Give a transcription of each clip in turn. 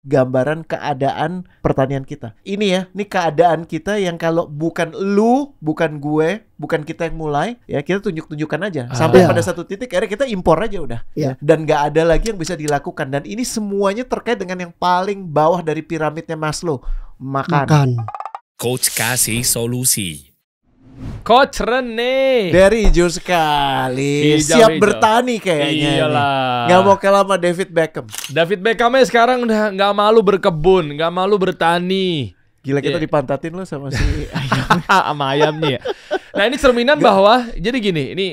gambaran keadaan pertanian kita. Ini ya, ini keadaan kita yang kalau bukan lu, bukan gue, bukan kita yang mulai, ya kita tunjuk-tunjukkan aja. Sampai pada satu titik akhirnya kita impor aja udah. Dan nggak ada lagi yang bisa dilakukan. Dan ini semuanya terkait dengan yang paling bawah dari piramidnya Maslow, makan. Coach kasih solusi. Coach Rene Dari hijau sekali. Siap bertani kayaknya. Iyalah. Nggak mau kalah sama David Beckham. David Beckhamnya sekarang udah nggak malu berkebun, nggak malu bertani. Gila, kita dipantatin lo sama si ayam. Sama ayamnya ya. Nah ini cerminan bahwa, jadi gini, ini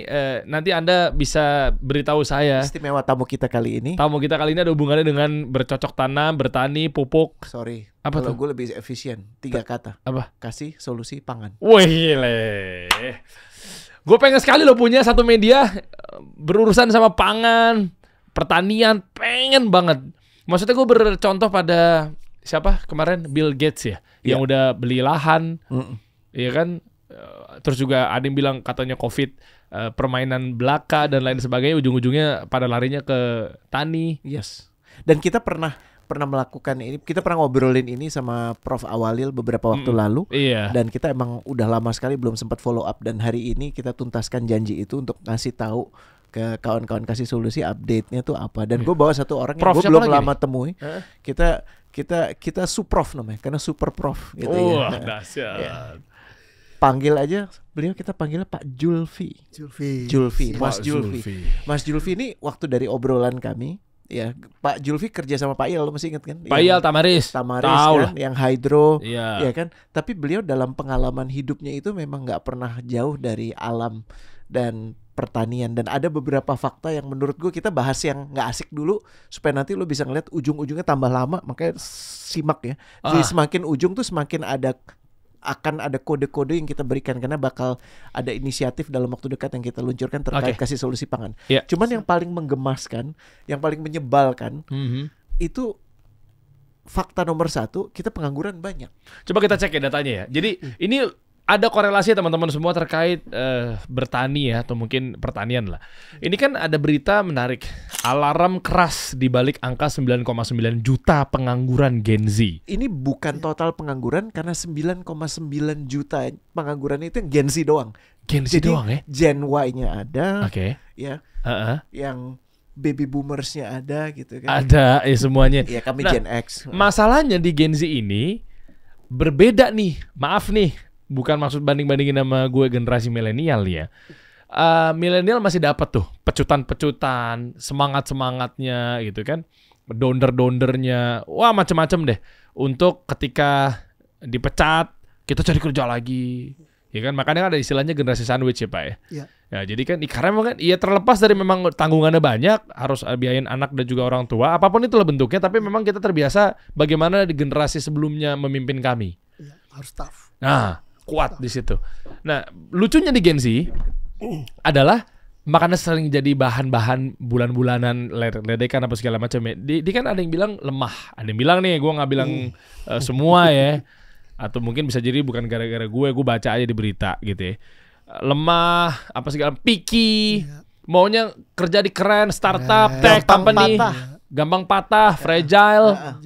nanti Anda bisa beritahu saya. Istimewa tamu kita kali ini. Tamu kita kali ini ada hubungannya dengan bercocok tanam, bertani, pupuk. Sorry. Apa Kalau tuh? gue lebih efisien. 3 kata. Apa? Kasih solusi pangan. Wih, gue pengen sekali lo punya satu media berurusan sama pangan, pertanian, pengen banget. Maksudnya gue bercontoh pada siapa kemarin, Bill Gates ya, yang udah beli lahan, ya kan. Terus juga ada yang bilang katanya COVID, permainan belaka dan lain sebagainya, ujung-ujungnya pada larinya ke tani. Yes. Dan kita pernah melakukan ini, kita pernah ngobrolin ini sama Prof Awalil beberapa waktu lalu. Iya. Dan kita emang udah lama sekali belum sempat follow up, dan hari ini kita tuntaskan janji itu untuk ngasih tahu ke kawan-kawan kasih solusi update-nya tuh apa. Dan gue bawa satu orang yang gue belum lama temui. Kita Suprof namanya, karena super prof gitu ya. Dahsyat. Ya. Panggil aja beliau, kita panggilnya Pak Julfi. Mas Julfi. Mas Julfi ini waktu dari obrolan kami, ya Pak Julfi kerja sama Pak Il, lo masih ingat kan? Pak Il Tamaris kan, yang hydro, ya kan. Tapi beliau dalam pengalaman hidupnya itu memang nggak pernah jauh dari alam dan pertanian. Dan ada beberapa fakta yang menurut gue kita bahas yang nggak asik dulu, supaya nanti lo bisa ngeliat ujung-ujungnya tambah lama. Makanya simak ya. Jadi semakin ujung tuh semakin akan ada kode-kode yang kita berikan, karena bakal ada inisiatif dalam waktu dekat yang kita luncurkan terkait kasih solusi pangan. Cuman yang paling menggemaskan, yang paling menyebalkan, itu fakta nomor 1, kita pengangguran banyak. Coba kita cek ya datanya ya. Jadi ini ada korelasi teman-teman semua terkait bertani ya, atau mungkin pertanian lah. Ini kan ada berita menarik, alarm keras di balik angka 9,9 juta pengangguran Gen Z. Ini bukan total pengangguran, karena 9,9 juta pengangguran itu yang Gen Z doang. Gen Z doang ya? Gen Y-nya ada, ya, yang baby boomersnya ada gitu kan. Ada ya semuanya. Ya kami Gen X. Masalahnya di Gen Z ini berbeda nih, maaf nih. Bukan maksud banding-bandingin sama gue generasi milenial ya. Milenial masih dapat tuh pecutan-pecutan, semangat-semangatnya gitu kan. Donder-dondernya, wah macem-macem deh. Untuk ketika dipecat, kita cari kerja lagi. Ya kan, makanya ada istilahnya generasi sandwich ya Pak ya. Ya jadi kan, karena memang kan, ya terlepas dari memang tanggungannya banyak, harus biayain anak dan juga orang tua, apapun itulah bentuknya, tapi memang kita terbiasa bagaimana di generasi sebelumnya memimpin kami. Harus tough. Nah, kuat di situ. Nah, lucunya di Gen Z adalah makanya sering jadi bahan-bahan bulan-bulanan, ledekan apa segala macam ya. Di kan ada yang bilang lemah, ada yang bilang nih, gue nggak bilang semua ya, atau mungkin bisa jadi bukan gara-gara gue baca aja di berita gitu ya. Lemah, apa segala, picky, maunya kerja di keren, startup, tech company, gampang patah, fragile.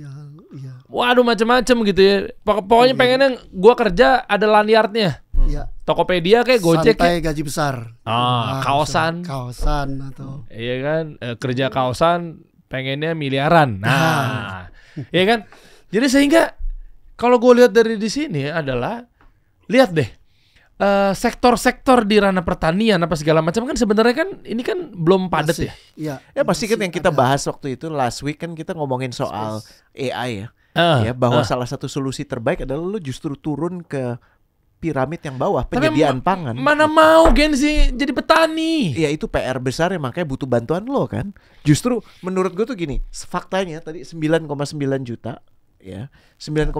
Waduh macam-macam gitu ya. Pokoknya pengennya gua kerja ada lanyardnya. Tokopedia kayak Gojek. Santai gaji besar. Kaosan atau. Iya kan, kerja kaosan pengennya miliaran. Nah, iya kan. Jadi sehingga kalau gue lihat dari di sini adalah, lihat deh, sektor-sektor di ranah pertanian apa segala macam kan sebenarnya kan ini kan belum padat ya. Ya pasti kan yang kita bahas waktu itu last week kan kita ngomongin soal AI ya. Ya, bahwa salah satu solusi terbaik adalah lo justru turun ke piramid yang bawah, penyediaan pangan. Mana mau Gen Z jadi petani? Ya itu PR besar ya, makanya butuh bantuan lo kan. Justru menurut gue tuh gini, faktanya tadi 9,9 juta ya, 9,9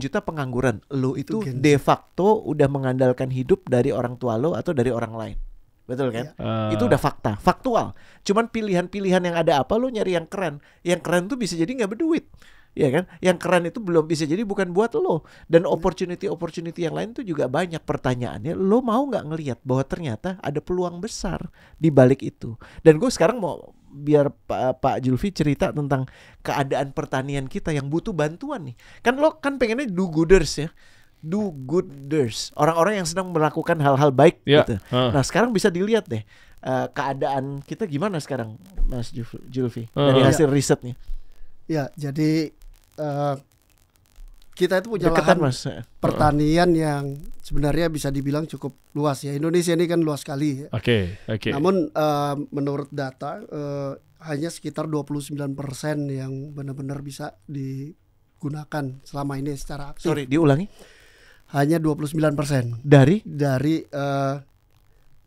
juta pengangguran. Lo itu de facto udah mengandalkan hidup dari orang tua lo atau dari orang lain. Betul kan? Itu udah fakta, faktual. Cuman pilihan-pilihan yang ada apa, lo nyari yang keren. Yang keren tuh bisa jadi nggak berduit. Ya kan, yang keren itu belum bisa jadi bukan buat lo. Dan opportunity yang lain tuh juga banyak. Pertanyaannya, lo mau nggak ngelihat bahwa ternyata ada peluang besar di balik itu. Dan gue sekarang mau biar Pak Julfi cerita tentang keadaan pertanian kita yang butuh bantuan nih. Kan lo kan pengennya do gooders ya. Do gooders. Orang-orang yang sedang melakukan hal-hal baik Ya. gitu. Nah, sekarang bisa dilihat deh keadaan kita gimana sekarang, Mas Julfi, dari hasil risetnya. Ya, jadi kita itu punya Deketan, lahan Mas. pertanian yang sebenarnya bisa dibilang cukup luas ya. Indonesia ini kan luas sekali ya. Oke. Namun menurut data hanya sekitar 29% yang benar-benar bisa digunakan selama ini secara aktif. Sorry, diulangi. Hanya 29% Dari dari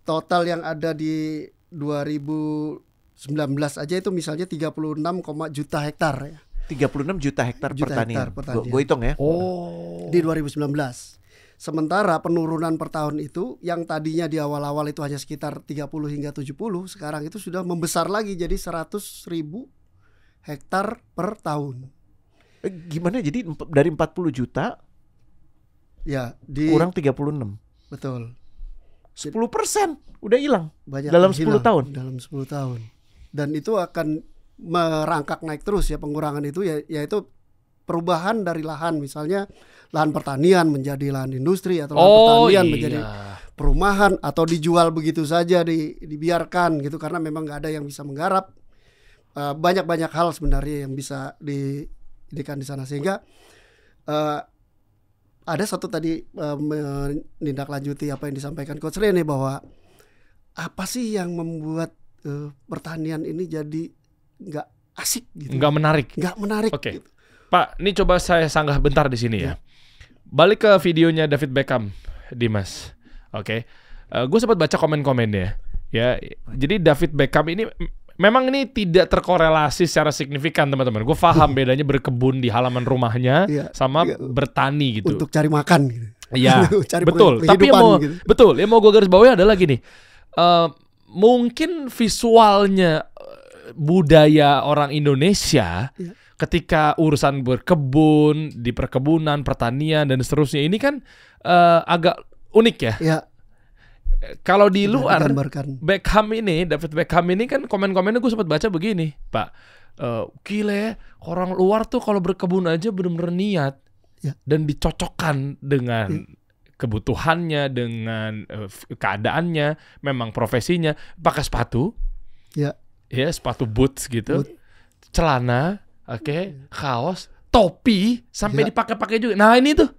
total yang ada di 2019 aja itu misalnya 36, juta hektar ya. 36 juta hektar Juta pertanian. hektar pertanian. Gue hitung ya. Oh. Di 2019. Sementara penurunan per tahun itu yang tadinya di awal-awal itu hanya sekitar 30 hingga 70, sekarang itu sudah membesar lagi jadi 100.000 hektar per tahun. Gimana jadi dari 40 juta Ya, di kurang 36. betul. 10% udah hilang Banyak dalam yang 10 hilang tahun. Dalam 10 tahun. Dan itu akan merangkak naik terus ya pengurangan itu ya, yaitu perubahan dari lahan, misalnya lahan pertanian menjadi lahan industri atau lahan pertanian menjadi perumahan atau dijual begitu saja dibiarkan gitu karena memang nggak ada yang bisa menggarap. Banyak hal sebenarnya yang bisa didikan di sana sehingga ada satu tadi menindaklanjuti apa yang disampaikan Coach Rene bahwa apa sih yang membuat pertanian ini jadi nggak asik gitu, Nggak menarik. Oke. Gitu. Pak, ini coba saya sanggah bentar di sini ya. Balik ke videonya David Beckham, Dimas. Oke. Gue sempat baca komen-komennya. Ya, jadi David Beckham ini memang ini tidak terkorelasi secara signifikan, teman-teman. Gue paham bedanya berkebun di halaman rumahnya sama bertani gitu. Untuk cari makan gitu. Iya, Cari betul. Tapi yang mau gue garis bawahi adalah gini. Mungkin visualnya budaya orang Indonesia ketika urusan berkebun, di perkebunan, pertanian dan seterusnya ini kan agak unik ya. Ya. Kalau di luar digambarkan. David Beckham ini kan komen-komennya gue sempat baca begini, Pak. Gila ya, orang luar tuh kalau berkebun aja benar-benar niat dan dicocokkan dengan kebutuhannya, dengan keadaannya, memang profesinya, pakai sepatu. Ya, sepatu boots gitu. Celana, kaos, topi sampai dipakai-pakai juga. Nah, ini tuh.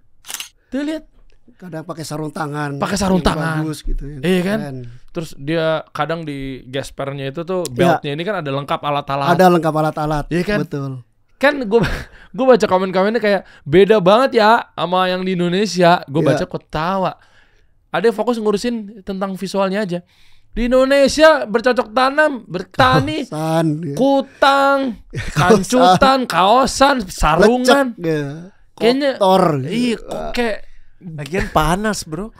Tuh lihat. Kadang pakai sarung tangan. Bagus gitu. Iya kan? Terus dia kadang di gespernya itu tuh beltnya ini kan ada lengkap alat-alat. Ada lengkap alat-alat. Iya kan? Betul. Kan gue baca komen-komennya kayak beda banget ya sama yang di Indonesia. Gue baca kok tawa. Ada yang fokus ngurusin tentang visualnya aja. Di Indonesia bercocok tanam, bertani, kutang, kancutan, kaosan, sarungan. Kayaknya kotor. Iya, kok kayak lagian panas, bro.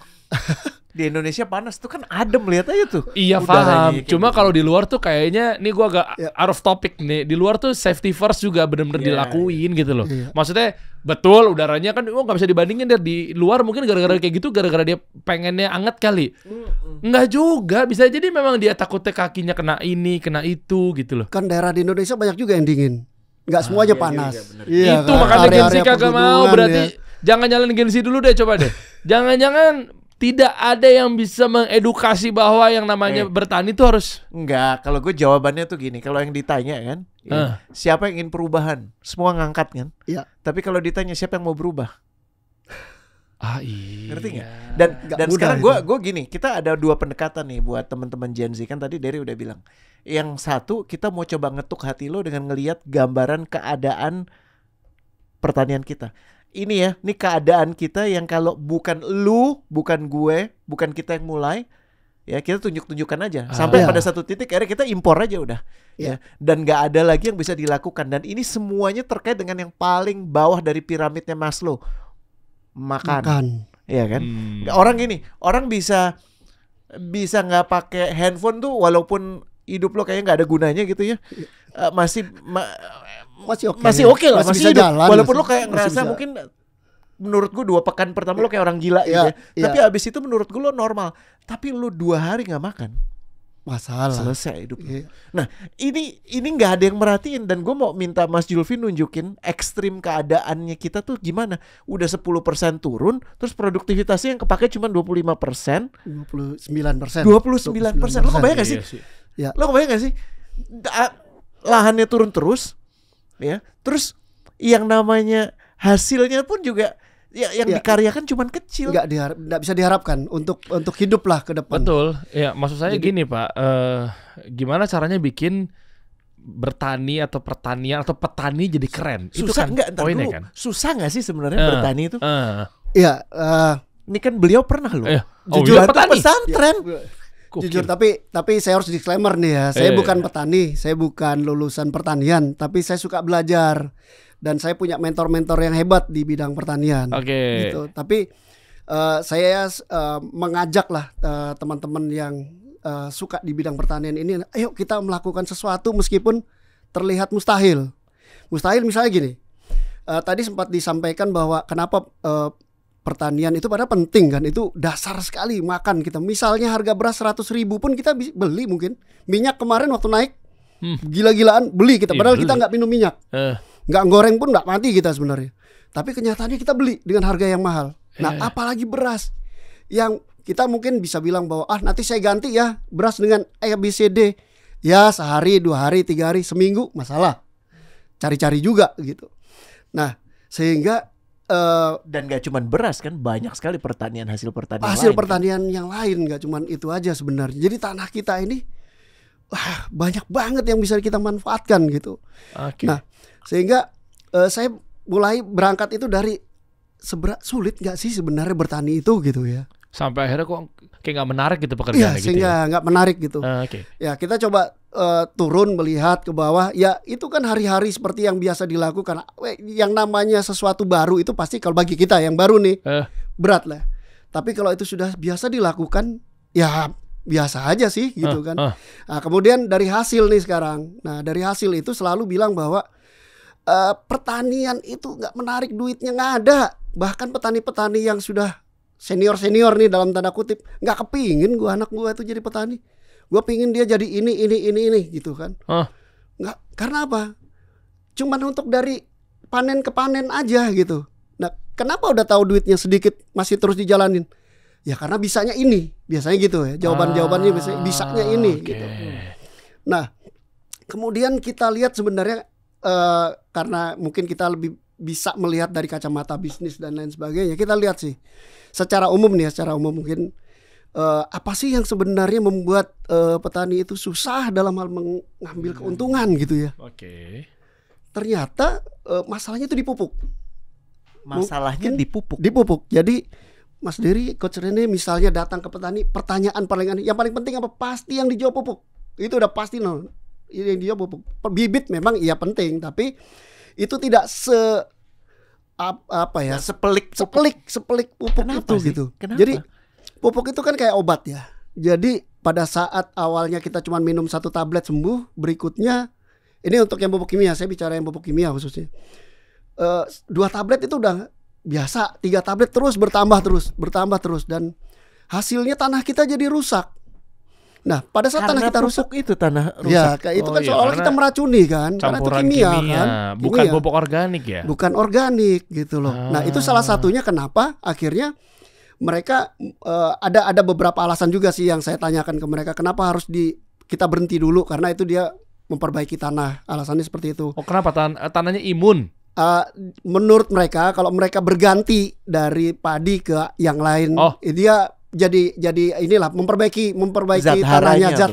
Di Indonesia panas tuh kan adem, lihat aja tuh. Iya, paham. Cuma kalau di luar tuh kayaknya nih gua agak out of topic nih. Di luar tuh safety first juga bener-bener dilakuin gitu loh. Maksudnya betul udaranya kan nggak bisa dibandingin di luar mungkin gara-gara kayak gitu, gara-gara dia pengennya anget kali. Enggak juga, bisa jadi memang dia takutnya kakinya kena ini, kena itu gitu loh. Kan daerah di Indonesia banyak juga yang dingin. Enggak semuanya panas. Iya, itu kan? makanya Gen Z kagak mau. Berarti jangan nyalain Gen Z dulu deh, coba deh. Jangan-jangan tidak ada yang bisa mengedukasi bahwa yang namanya bertani itu harus. Enggak, kalau gue jawabannya tuh gini. Kalau yang ditanya kan, siapa yang ingin perubahan? Semua ngangkat kan. Iya. Tapi kalau ditanya siapa yang mau berubah? Iya. Ngerti nggak? Dan sekarang gue gini, kita ada dua pendekatan nih buat teman-teman Gen Z. Kan tadi Dery udah bilang, yang satu kita mau coba ngetuk hati lo dengan ngelihat gambaran keadaan pertanian kita. Ini ya, ini keadaan kita yang kalau bukan lu, bukan gue, bukan kita yang mulai, ya kita tunjuk-tunjukkan aja. Sampai pada satu titik akhirnya kita impor aja udah. Ya. Dan nggak ada lagi yang bisa dilakukan. Dan ini semuanya terkait dengan yang paling bawah dari piramidnya Maslow. Makan. Iya kan? Orang gini, orang bisa nggak pakai handphone tuh walaupun hidup lo kayaknya nggak ada gunanya gitu ya. Masih oke lah, masih hidup. Jalan, walaupun lo kayak ngerasa mungkin menurut gue 2 pekan pertama lo kayak orang gila gitu ya. Tapi abis itu menurut gue lo normal. Tapi lo 2 hari nggak makan, masalah. Selesai hidup. Iya. Nah, ini nggak ada yang merhatiin, dan gue mau minta Mas Julfi nunjukin ekstrim keadaannya kita tuh gimana. Udah 10% turun, terus produktivitasnya yang kepake cuma 25%, 29%. 29%. Lo kebayang gak sih? Iya sih. Ya. Lo kebayang gak sih? Lahannya turun terus, ya. Terus yang namanya hasilnya pun juga yang Ya. dikaryakan cuma kecil. Nggak bisa diharapkan untuk hidup lah ke depan. Betul. Ya, maksud saya Jadi- gini, Pak. Gimana caranya bikin bertani atau pertanian atau petani jadi keren? Itu Susah kan nggak? Ntar poinnya dulu, kan. susah nggak sih sebenarnya bertani itu? Iya, Ini kan beliau pernah loh. Jujur bantu petani. pesantren. jujur tapi saya harus disclaimer nih ya. Saya Iya, bukan iya. petani, saya bukan lulusan pertanian, tapi saya suka belajar dan saya punya mentor-mentor yang hebat di bidang pertanian. Oke. Gitu. Tapi saya mengajak lah teman-teman yang suka di bidang pertanian ini, ayo kita melakukan sesuatu meskipun terlihat mustahil. Mustahil misalnya gini. Tadi sempat disampaikan bahwa kenapa pertanian itu padahal penting kan, itu dasar sekali makan kita. Misalnya harga beras 100.000 pun kita beli mungkin. Minyak kemarin waktu naik gila-gilaan beli kita, Iya, padahal beli. kita nggak minum minyak, nggak goreng pun nggak mati kita sebenarnya. Tapi kenyataannya kita beli dengan harga yang mahal. Nah, apalagi beras yang kita mungkin bisa bilang bahwa nanti saya ganti ya beras dengan ABCD. Ya sehari, 2 hari, 3 hari, seminggu masalah. Cari-cari juga gitu. Nah, sehingga Dan gak cuma beras kan, banyak sekali pertanian, hasil pertanian hasil lain. pertanian yang lain, nggak cuma itu aja sebenarnya. Jadi tanah kita ini banyak banget yang bisa kita manfaatkan gitu. Oke. Nah, sehingga saya mulai berangkat itu dari sulit nggak sih sebenarnya bertani itu gitu ya. Sampai akhirnya kok kayak nggak menarik gitu Iya, pekerjaannya gitu. sehingga nggak menarik gitu. Oke. Ya kita coba turun melihat ke bawah. Ya itu kan hari-hari seperti yang biasa dilakukan. Yang namanya sesuatu baru itu pasti kalau bagi kita yang baru nih berat lah. Tapi kalau itu sudah biasa dilakukan, ya biasa aja sih gitu kan. Nah, kemudian dari hasil nih sekarang. Nah dari hasil itu selalu bilang bahwa pertanian itu nggak menarik, duitnya nggak ada. Bahkan petani-petani yang sudah senior nih dalam tanda kutip nggak kepingin anak gua itu jadi petani. Gua pingin dia jadi ini gitu kan. Nggak, karena apa? Cuman untuk dari panen ke panen aja gitu. Nah, kenapa udah tahu duitnya sedikit masih terus dijalanin? Ya karena bisanya ini, biasanya gitu ya. Jawabannya bisanya ini gitu. Nah, kemudian kita lihat sebenarnya karena mungkin kita lebih bisa melihat dari kacamata bisnis dan lain sebagainya. Kita lihat sih secara umum mungkin apa sih yang sebenarnya membuat petani itu susah dalam hal mengambil keuntungan gitu ya. Oke. Ternyata masalahnya itu di pupuk. Masalahnya Mungkin di pupuk. Jadi Mas Dery, Coach Rene misalnya datang ke petani, pertanyaan yang paling penting apa? Pasti yang dijawab pupuk. Itu udah pasti yang dijawab pupuk. Bibit memang iya penting, tapi itu tidak sepelik pupuk Kenapa itu sih? gitu. Kenapa? Jadi pupuk itu kan kayak obat ya. Jadi pada saat awalnya kita cuma minum 1 tablet sembuh, berikutnya ini untuk yang pupuk kimia, saya bicara yang pupuk kimia khususnya. 2 tablet itu udah biasa, 3 tablet terus bertambah terus dan hasilnya tanah kita jadi rusak. Nah, pada saat tanah kita rusak itu tanah rusak. ya, kayak itu kan iya, seolah karena kita meracuni kan, karena itu Campuran kimia kimia, kan. bukan Kimia. pupuk organik ya. Bukan organik gitu loh. Nah, itu salah satunya kenapa akhirnya mereka ada beberapa alasan juga sih yang saya tanyakan ke mereka, kenapa harus kita berhenti dulu, karena itu dia memperbaiki tanah. Alasannya seperti itu. Oh, kenapa tanahnya imun? Menurut mereka kalau mereka berganti dari padi ke yang lain, dia jadi inilah memperbaiki zat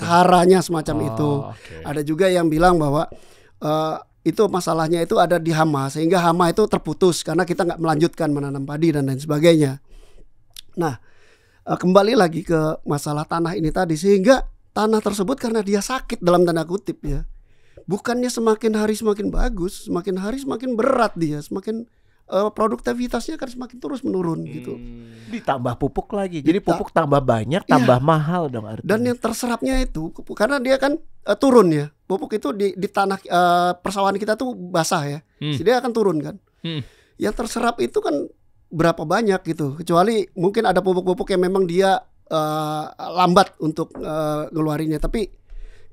haranya semacam itu. Okay. Ada juga yang bilang bahwa itu masalahnya itu ada di hama, sehingga hama itu terputus karena kita nggak melanjutkan menanam padi dan lain sebagainya. Nah, kembali lagi ke masalah tanah ini tadi, sehingga tanah tersebut karena dia sakit dalam tanda kutip ya, bukannya semakin hari semakin bagus, semakin hari semakin berat dia, semakin produktivitasnya akan semakin terus menurun gitu. Ditambah pupuk lagi. Jadi pupuk tambah banyak, tambah mahal dong artinya. Dan yang terserapnya itu karena dia kan turun ya. Pupuk itu di tanah persawahan kita tuh basah ya. Jadi dia akan turun kan. Yang terserap itu kan berapa banyak gitu. Kecuali mungkin ada pupuk-pupuk yang memang dia lambat untuk ngeluarinnya. Tapi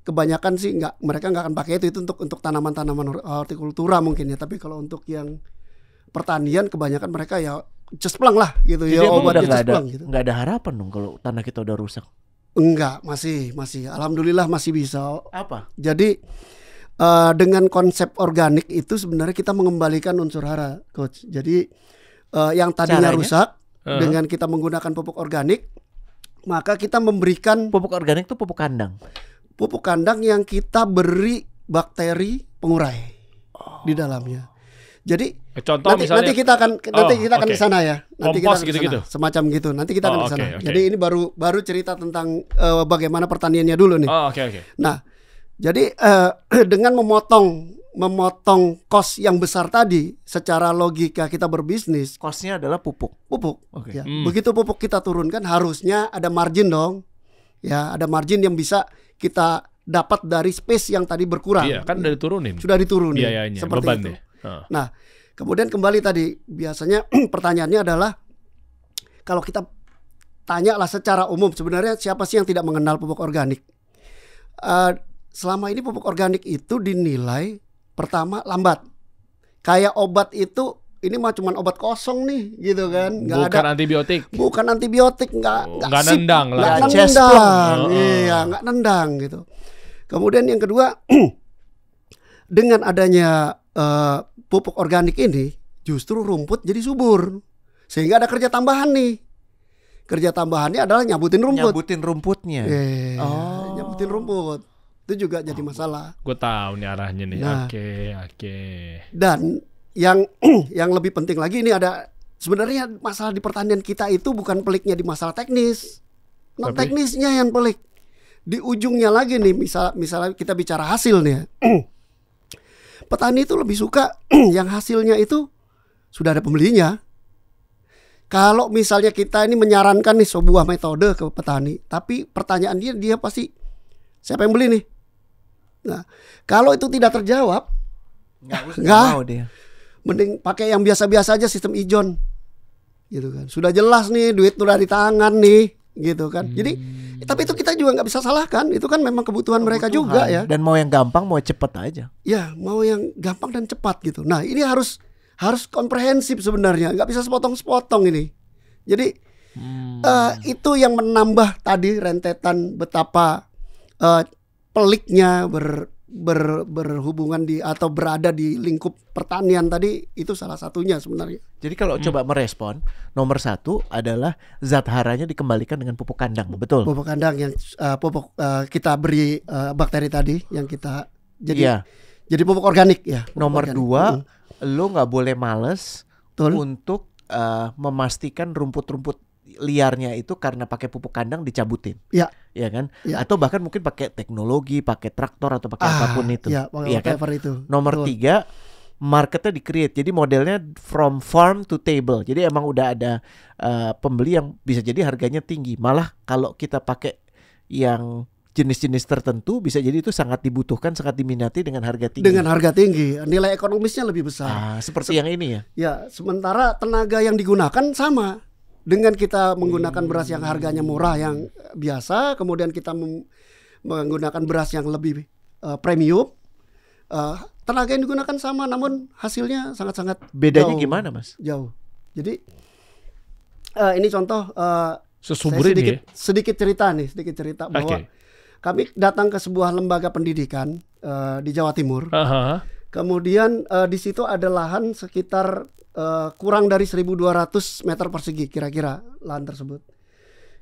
kebanyakan sih mereka nggak akan pakai itu untuk tanaman-tanaman hortikultura mungkin ya. Tapi kalau untuk yang pertanian kebanyakan mereka ya cespleng lah gitu. Jadi ya emang udah obatnya cespleng gitu. nggak ada harapan dong kalau tanah kita udah rusak. Enggak, masih alhamdulillah masih bisa. Apa? Jadi dengan konsep organik itu sebenarnya kita mengembalikan unsur hara, Coach. Jadi yang tadinya Caranya? rusak dengan kita menggunakan pupuk organik, maka kita memberikan Pupuk organik tuh pupuk kandang. pupuk kandang yang kita beri bakteri pengurai di dalamnya. Jadi Contoh nanti misalnya kita akan oke. ke sana ya. Nanti Kompos kita akan ke gitu-gitu? sana. Semacam gitu. Nanti kita akan ke sana. Oke. Jadi ini baru cerita tentang bagaimana pertaniannya dulu nih. Oh, oke. Nah, jadi dengan memotong kos yang besar tadi, secara logika kita berbisnis, Kosnya adalah pupuk. Oke. ya. Begitu pupuk kita turunkan, harusnya ada margin dong. Ya, ada margin yang bisa kita dapat dari space yang tadi berkurang. Iya, kan udah diturunin. Sudah diturunin. Biayanya, seperti beban itu. deh. Oh. Nah, kemudian kembali tadi, biasanya pertanyaannya adalah kalau kita tanya lah secara umum, sebenarnya siapa sih yang tidak mengenal pupuk organik? Selama ini pupuk organik itu dinilai pertama lambat. Kayak obat itu ini mah cuman obat kosong nih gitu kan. Bukan antibiotik. Bukan antibiotik, nggak sip, nendang lah. nggak Nggak nendang. cespleng. Iya, nggak nendang gitu. Kemudian yang kedua, dengan adanya pupuk organik ini, justru rumput jadi subur. Sehingga ada kerja tambahan nih. Kerja tambahannya adalah nyabutin rumput. Nyabutin rumputnya. Nyabutin rumput. Itu juga jadi masalah. Gue tahu nih arahnya nih. Nah. Oke. Dan yang lebih penting lagi, ini ada sebenarnya masalah di pertanian kita itu bukan peliknya di masalah teknis. Non Tapi? teknisnya yang pelik. Di ujungnya lagi nih, misalnya kita bicara hasil nih. Petani itu lebih suka yang hasilnya itu sudah ada pembelinya. Kalau misalnya kita ini menyarankan nih sebuah metode ke petani, tapi pertanyaan dia pasti siapa yang beli nih? Nah, kalau itu tidak terjawab, Nggak mau dia. mending pakai yang biasa-biasa aja, sistem ijon, gitu kan. Sudah jelas nih, duit udah di tangan nih, gitu kan. Jadi, tapi itu kita juga nggak bisa salahkan. Itu kan memang kebutuhan mereka juga ya. Dan mau yang gampang, mau cepet aja. Ya, mau yang gampang dan cepat gitu. Nah, ini harus komprehensif sebenarnya, nggak bisa sepotong-sepotong ini. Jadi itu yang menambah tadi rentetan betapa peliknya berhubungan di atau berada di lingkup pertanian tadi, itu salah satunya sebenarnya. Jadi kalau coba merespon, nomor satu adalah zat haranya dikembalikan dengan pupuk kandang, betul? Pupuk kandang yang kita beri bakteri tadi yang kita jadi pupuk organik ya. Nomor dua, lo nggak boleh males Betul. untuk memastikan rumput-rumput liarnya itu karena pakai pupuk kandang dicabutin, ya kan? Ya. Atau bahkan mungkin pakai teknologi, pakai traktor atau pakai apapun itu, ya, kan? itu. Nomor Betul. tiga, marketnya di-create. Jadi modelnya from farm to table. Jadi emang udah ada pembeli yang bisa jadi harganya tinggi. Malah kalau kita pakai yang jenis-jenis tertentu bisa jadi itu sangat dibutuhkan, sangat diminati dengan harga tinggi. Dengan harga tinggi, nilai ekonomisnya lebih besar. Seperti yang ini ya. Ya, sementara tenaga yang digunakan sama. Dengan kita menggunakan beras yang harganya murah yang biasa, kemudian kita menggunakan beras yang lebih premium, tenaga yang digunakan sama, namun hasilnya sangat-sangat Bedanya jauh. gimana, Mas? Jauh. Jadi ini contoh Sesubur saya ini. sedikit cerita bahwa kami datang ke sebuah lembaga pendidikan di Jawa Timur. Kemudian di situ ada lahan sekitar kurang dari 1.200 meter persegi kira-kira lahan tersebut.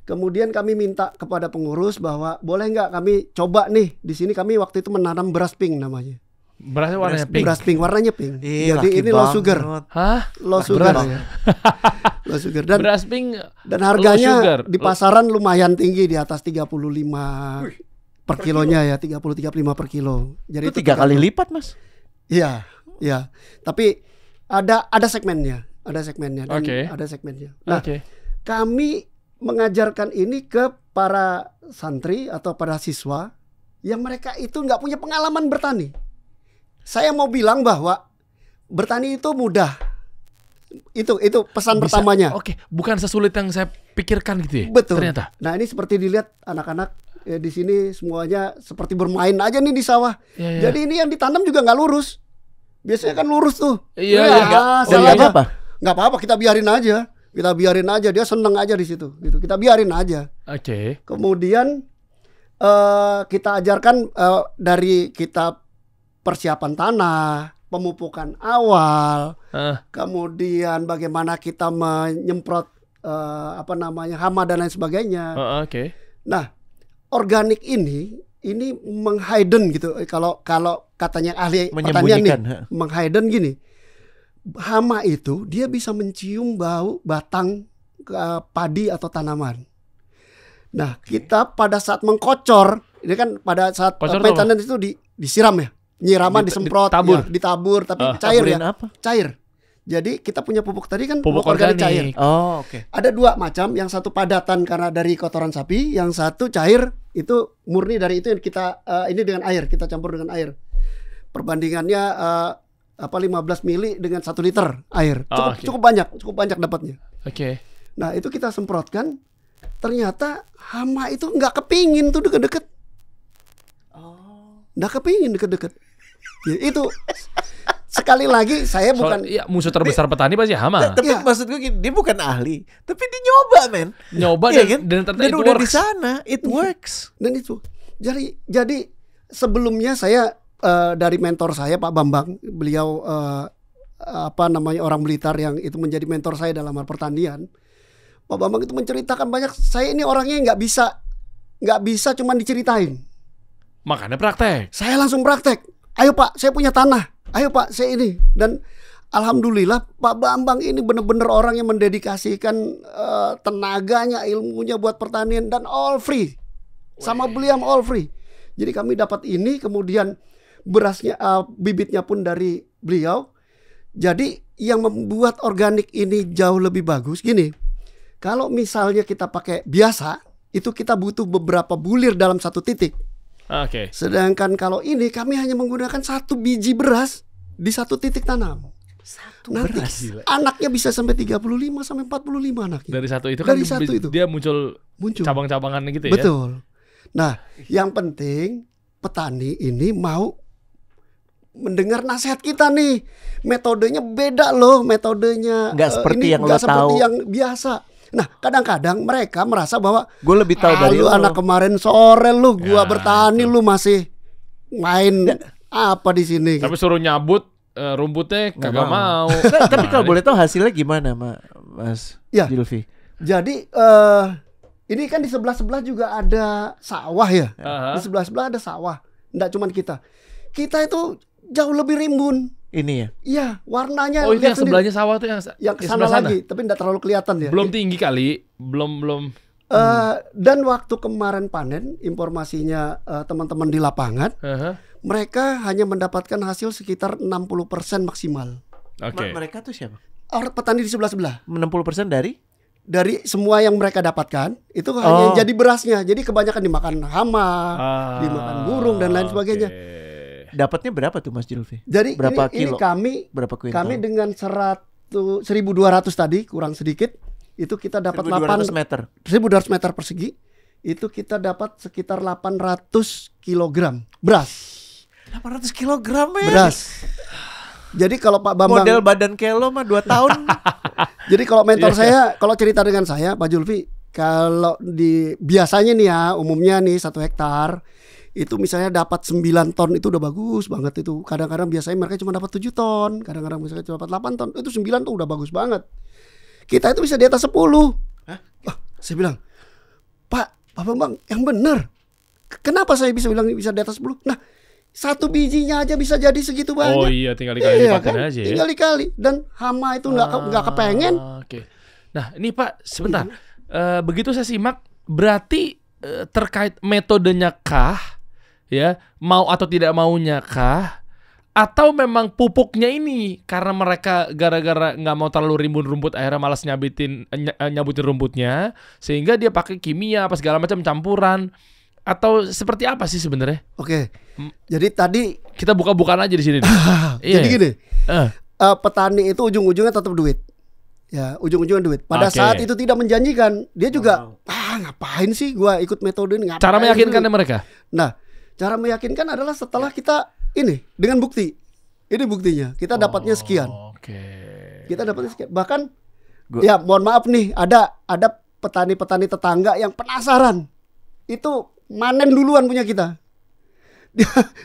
Kemudian kami minta kepada pengurus bahwa boleh nggak kami coba nih di sini, kami waktu itu menanam beras pink namanya. Berasnya warnanya pink. Beras pink, warnanya pink. Jadi laki ini low banget. sugar. Hah? Low sugar. Beras. Low sugar. Beras pink Dan low harganya sugar. di pasaran lumayan tinggi, di atas 35 per kilonya ya, 30-35 per kilo. Jadi Itu 3 kali lipat, Mas. Iya, iya. Tapi ada segmennya, dan Oke. ada segmennya. Nah, Oke. kami mengajarkan ini ke para santri atau para siswa yang mereka itu nggak punya pengalaman bertani. Saya mau bilang bahwa bertani itu mudah. itu pesan Bisa. pertamanya. Oke, bukan sesulit yang saya pikirkan gitu ya. Betul. Ternyata. Nah, ini seperti dilihat anak-anak di sini semuanya seperti bermain aja nih di sawah. Ya, ya. Jadi ini yang ditanam juga nggak lurus. Biasanya kan lurus tuh. Iya, Ya, iya. salah Nggak aja. apa-apa. Nggak apa-apa, kita biarin aja. Kita biarin aja, dia seneng aja di situ. Gitu. Kita biarin aja. Oke. Kemudian kita ajarkan dari kita persiapan tanah, pemupukan awal, kemudian bagaimana kita menyemprot hama dan lain sebagainya. Oke. Nah, organik ini menghidden gitu. Kalau katanya ahli pertanian nih, menghidden gini. Hama itu dia bisa mencium bau batang padi atau tanaman. Nah, kita pada saat mengkocor, ini kan pada saat maintenance itu disiram ya, nyiraman disemprot, ditabur, tapi cair ya, apa? cair. Jadi kita punya pupuk tadi kan Pupuk organik cair. Oh, oke. Ada dua macam, yang satu padatan karena dari kotoran sapi, yang satu cair itu murni dari itu yang kita ini dengan air, kita campur dengan air. Perbandingannya 15 mili dengan 1 liter air. Cukup banyak dapatnya. Oke. Nah, itu kita semprotkan. Ternyata hama itu nggak kepingin tuh deket-deket. Nggak kepingin deket-deket. Ya, itu sekali lagi saya bukan musuh terbesar petani pasti hama. Tapi maksud gue gini, dia bukan ahli, tapi dia nyoba, men. Nyoba Iya dan ternyata udah di sana, it works. Dan itu. Jadi sebelumnya saya dari mentor saya Pak Bambang, beliau orang Blitar yang itu menjadi mentor saya dalam hal pertanian. Pak Bambang itu menceritakan banyak. Saya ini orangnya nggak bisa cuman diceritain. Makanya praktek. Saya langsung praktek. Ayo Pak, saya punya tanah. Ayo Pak, saya ini. Dan alhamdulillah Pak Bambang ini benar-benar orang yang mendedikasikan tenaganya, ilmunya buat pertanian dan all free. Sama beliau all free. Jadi kami dapat ini, kemudian berasnya bibitnya pun dari beliau. Jadi yang membuat organik ini jauh lebih bagus gini. Kalau misalnya kita pakai biasa, itu kita butuh beberapa bulir dalam satu titik. Oke. Sedangkan kalau ini kami hanya menggunakan 1 biji beras di 1 titik tanam. Nanti beras. anaknya bisa sampai 35 sampai 45 anaknya. Dari satu itu Dari kan satu itu. dia muncul cabang-cabangan gitu ya. Betul. Nah, yang penting petani ini mau mendengar nasihat kita nih. Metodenya beda loh, metodenya nggak seperti yang nggak lo seperti tahu. yang biasa. Nah, kadang-kadang mereka merasa bahwa Gue lebih tahu dari lu lo. anak kemarin sore lu gua bertani lu masih main apa di sini. Tapi suruh nyabut rumputnya kagak mau. Tapi kalau boleh tahu hasilnya gimana, Mas Ya. Julfi? Jadi ini kan di sebelah-sebelah juga ada sawah ya. Di sebelah-sebelah ada sawah. Nggak cuman kita. Kita itu jauh lebih rimbun. Ini ya. Iya, warnanya. Oh, itu lihat yang sebelahnya sawah tuh yang ke sebelah sana sana. lagi, tapi nggak terlalu kelihatan ya. Belum tinggi kali, belum. Dan waktu kemarin panen, informasinya teman-teman di lapangan, mereka hanya mendapatkan hasil sekitar 60% maksimal. Oke. Mereka tuh siapa? Orang petani di sebelah-sebelah. 60% dari Semua yang mereka dapatkan itu hanya jadi berasnya. Jadi kebanyakan dimakan hama, dimakan burung dan lain sebagainya. Okay. dapatnya berapa tuh Mas Julfi? Jadi berapa ini kilo? berapa kami dengan 1.200 tadi kurang sedikit itu kita dapat 1.200 meter. 1.200 meter persegi itu kita dapat sekitar 800 kilogram beras. 800 kilogram ya? Beras. Jadi kalau Pak Bambang model badan kelo mah 2 tahun. Jadi kalau mentor saya, kalau cerita dengan saya Pak Julfi, kalau biasanya nih ya, umumnya nih 1 hektar itu misalnya dapat 9 ton itu udah bagus banget itu. Kadang-kadang biasanya mereka cuma dapat 7 ton, kadang-kadang misalnya cuma dapat 8 ton. Itu 9 tuh udah bagus banget. Kita itu bisa di atas 10. Hah? Saya bilang, Pak Bambang, yang benar. Kenapa saya bisa bilang bisa di atas 10? Nah, 1 bijinya aja bisa jadi segitu banyak. Oh iya, tinggal dikali lipatin aja ya. Tinggal dikali. Dan hama itu nggak kepengen. Oke. Nah ini Pak, sebentar. Begitu saya simak, berarti terkait metodenya kah, ya, mau atau tidak maunya kah, atau memang pupuknya ini karena mereka gara-gara nggak mau terlalu rimbun rumput, akhirnya malas nyabutin rumputnya, sehingga dia pakai kimia apa segala macam campuran, atau seperti apa sih sebenarnya? Oke. Jadi tadi Kita buka-bukaan aja di sini. jadi gini, Eh. petani itu ujung-ujungnya tetap duit. Ya, ujung-ujungnya duit. Pada Oke. saat itu tidak menjanjikan, dia juga ngapain sih gua ikut metode ini? Ngapain Cara meyakinkannya gitu. mereka. Nah, cara meyakinkan adalah setelah kita ini dengan bukti. Ini buktinya. Kita dapatnya sekian. Oke. Kita dapatnya sekian. Bahkan Gua- ya mohon maaf nih, ada petani-petani tetangga yang penasaran. Itu manen duluan punya kita.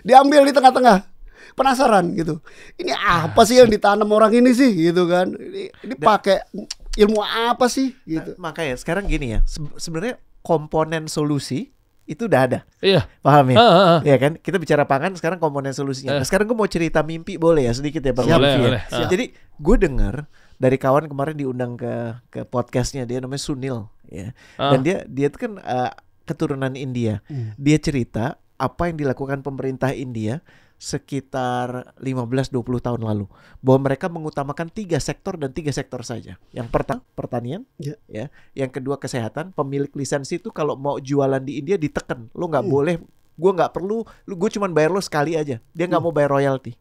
Diambil di tengah-tengah. Penasaran gitu. Ini apa sih yang ditanam orang ini sih gitu kan? Ini pakai ilmu apa sih gitu. Makanya sekarang gini ya, sebenarnya komponen solusi itu udah ada. Iya. Paham ya? Heeh. Ya kan? Kita bicara pangan, sekarang komponen solusinya. Nah, sekarang gue mau cerita mimpi boleh ya sedikit ya Bang Boleh, Lutfi ya? boleh. Siap. Jadi gue dengar dari kawan kemarin diundang ke podcastnya, dia namanya Sunil ya. Dan dia tuh kan keturunan India. Dia cerita apa yang dilakukan pemerintah India sekitar 15-20 tahun lalu, bahwa mereka mengutamakan 3 sektor dan 3 sektor saja. Yang pertama pertanian, ya. Yang kedua kesehatan. Pemilik lisensi itu kalau mau jualan di India diteken, lo nggak boleh, gue nggak perlu, gue cuman bayar lo sekali aja. Dia nggak mau bayar royalti,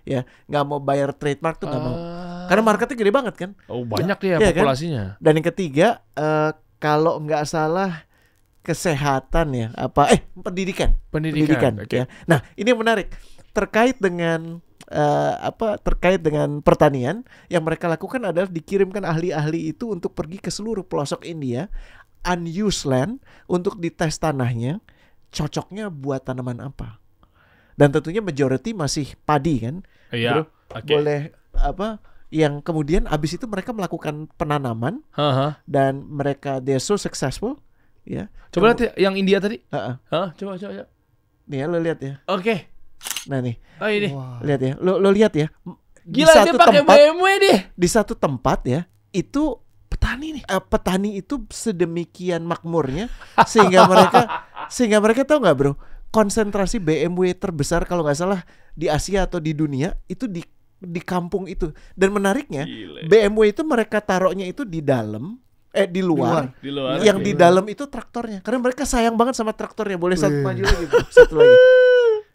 ya, nggak mau bayar trademark tuh nggak mau, karena marketnya gede banget kan. Oh, banyak ya Iya kan? populasinya. Dan yang ketiga, kalau nggak salah kesehatan ya, pendidikan. Pendidikan. Oke. Ya. Nah, ini yang menarik terkait dengan terkait dengan pertanian, yang mereka lakukan adalah dikirimkan ahli-ahli itu untuk pergi ke seluruh pelosok India, unused land, untuk dites tanahnya cocoknya buat tanaman apa. Dan tentunya majority masih padi kan. Iya. Bro, Oke. boleh yang kemudian abis itu mereka melakukan penanaman dan mereka they're so successful ya. Coba lihat yang India tadi. Heeh. Coba. Nih ya, lo lihat ya. Oke. Nah nih, Oh ini. lihat ya. Lo lihat ya. Di Gila, dia satu pakai tempat, BMW deh. di satu tempat ya, itu petani nih. Petani itu sedemikian makmurnya sehingga mereka tahu nggak bro, konsentrasi BMW terbesar kalau nggak salah di Asia atau di dunia itu di kampung itu. Dan menariknya, Gile. BMW itu mereka taruhnya itu di dalam di luar. Di luar. Yang di dalam itu traktornya. Karena mereka sayang banget sama traktornya. Boleh satu maju lagi, bro. Satu lagi.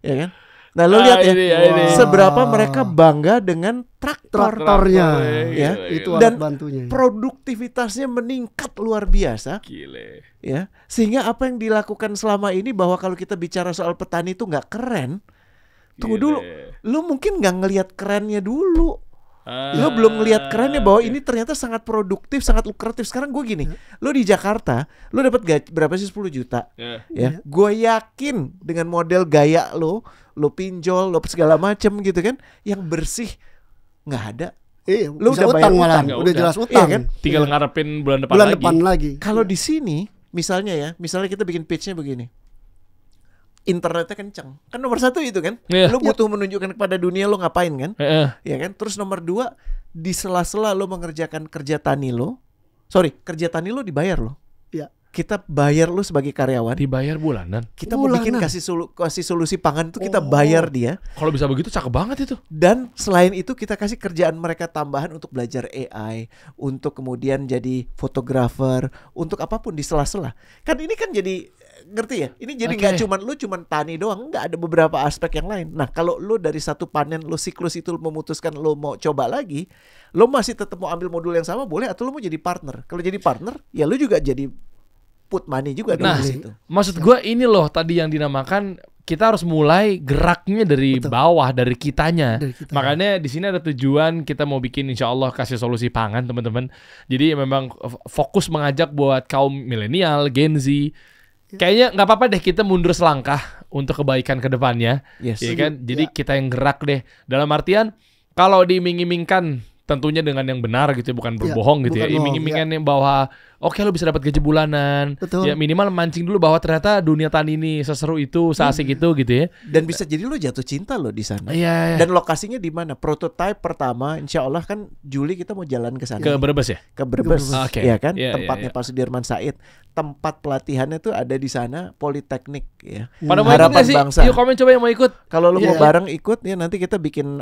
Ya kan? Nah, lo lihat ya, ini. seberapa mereka bangga dengan Traktornya. Ya. Itu Dan alat bantunya. produktivitasnya meningkat luar biasa. Gile. Ya, sehingga apa yang dilakukan selama ini, bahwa kalau kita bicara soal petani itu nggak keren. Tunggu dulu, lu mungkin nggak ngelihat kerennya dulu. Lo belum ngelihat kerennya bahwa ini ternyata sangat produktif, sangat lukratif. Sekarang gue gini, lo di Jakarta, lo dapat gaji berapa sih, 10 juta? Ya, gue yakin dengan model gaya lo pinjol, lo segala macem gitu kan, yang bersih nggak ada. Lu udah udah bayar utang malah, utang. udah jelas utang. Iya kan? Tinggal ngarepin bulan depan Bulan lagi. depan lagi. Kalau di sini, misalnya kita bikin pitch-nya begini. Internetnya kencang. Kan nomor 1 itu kan. Iya. Lo butuh menunjukkan kepada dunia lo ngapain kan. Heeh. Ya kan. Terus nomor 2, di sela-sela lo mengerjakan kerja tani lo. Kerja tani lo dibayar lo. Iya. Kita bayar lo sebagai karyawan. Dibayar bulanan. Kita mau bikin kasih solusi pangan itu kita bayar dia. Kalau bisa begitu cakep banget itu. Dan selain itu kita kasih kerjaan mereka tambahan untuk belajar AI, untuk kemudian jadi fotografer, untuk apapun di sela-sela. Kan ini kan jadi, ngerti ya? Ini jadi nggak cuman tani doang, nggak, ada beberapa aspek yang lain. Nah, kalau lo dari satu panen lo siklus itu memutuskan lo mau coba lagi, lo masih tetap mau ambil modul yang sama boleh, atau lo mau jadi partner. Kalau jadi partner, ya lo juga jadi put money juga Nah, di situ. maksud gue ini loh tadi yang dinamakan, kita harus mulai geraknya dari bawah, dari kitanya. Makanya di sini ada tujuan kita mau bikin, insya Allah kasih solusi pangan teman-teman. Jadi memang fokus mengajak buat kaum milenial, Gen Z. Kayaknya nggak apa-apa deh kita mundur selangkah untuk kebaikan ke depannya. Yes. Ya kan? Jadi kita yang gerak deh. Dalam artian kalau diiming-imingkan tentunya dengan yang benar gitu, bukan berbohong gitu ya. bukan bohong, Iming-imingan yang bahwa oke lo bisa dapat gaji bulanan. Betul. Ya minimal mancing dulu bahwa ternyata dunia tani ini seseru itu, seasik itu gitu ya. Dan bisa jadi lo jatuh cinta lo di sana. Iya. Dan lokasinya di mana? Prototype pertama, insya Allah kan Juli kita mau jalan ke sana. Ke Brebes ya? Ke Brebes, Oke. ya kan? Iya, Tempatnya Pak Sudirman Said. Tempat pelatihannya tuh ada di sana, Politeknik ya. Pada mau ikut Harapan nggak sih? bangsa. Yuk komen coba yang mau ikut. Kalau lo mau Iya. bareng ikut ya, nanti kita bikin,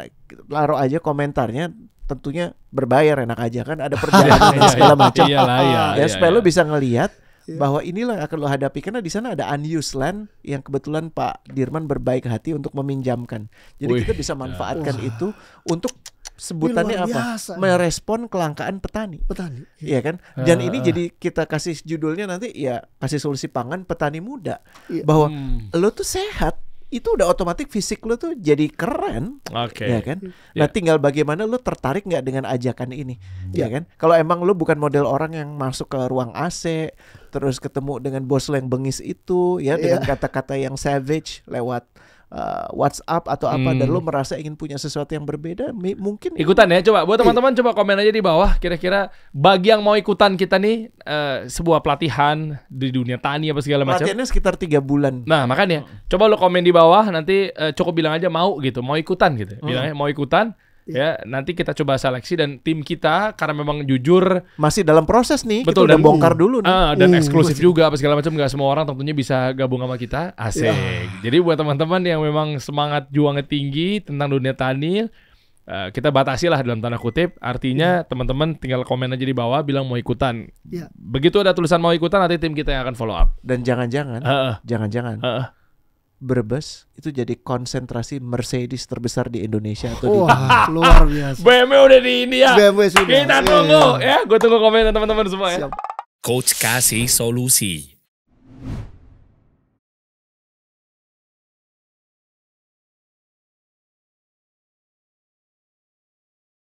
taruh aja komentarnya. Tentunya berbayar, enak aja kan, ada perjalanan dan segala macam. Iyalah, iya, Ya, supaya iya. lo bisa ngelihat bahwa inilah yang akan lo hadapi, karena di sana ada unused land yang kebetulan Pak Dirman berbaik hati untuk meminjamkan. Jadi Wih. kita bisa manfaatkan itu untuk sebutannya Ini luar apa? biasa. Merespon kelangkaan petani. Petani. Iya kan? Dan ini jadi kita kasih judulnya nanti ya kasih solusi pangan petani muda. Iya. Bahwa lo tuh sehat, itu udah otomatis fisik lo tuh jadi keren. Oke. Ya kan? Nah, tinggal bagaimana lo tertarik nggak dengan ajakan ini, ya kan? Kalau emang lo bukan model orang yang masuk ke ruang AC, terus ketemu dengan bos lo yang bengis itu, ya dengan kata-kata yang savage lewat WhatsApp atau apa, dan lo merasa ingin punya sesuatu yang berbeda, mungkin Ikutan ya, coba buat teman-teman coba komen aja di bawah kira-kira bagi yang mau ikutan kita nih sebuah pelatihan di dunia tani apa segala macam. pelatihannya sekitar 3 bulan. Nah makanya coba lo komen di bawah, nanti cukup bilang aja mau gitu, mau ikutan gitu, bilangnya mau ikutan. Ya, nanti kita coba seleksi dan tim kita karena memang jujur Masih dalam proses nih, betul, kita udah dan bongkar dulu nih. dan eksklusif juga apa segala macam, nggak semua orang tentunya bisa gabung sama kita. Asik. Jadi buat teman-teman yang memang semangat juangnya tinggi tentang dunia tani, kita batasi lah dalam tanda kutip. Artinya teman-teman tinggal komen aja di bawah bilang mau ikutan. Begitu ada tulisan mau ikutan, nanti tim kita yang akan follow up. Dan jangan-jangan Brebes itu jadi konsentrasi Mercedes terbesar di Indonesia atau Wah, luar biasa. BMW udah di India. BMW sudah. Kita tunggu ya. Gue tunggu komen teman-teman semua ya. Coach kasih solusi.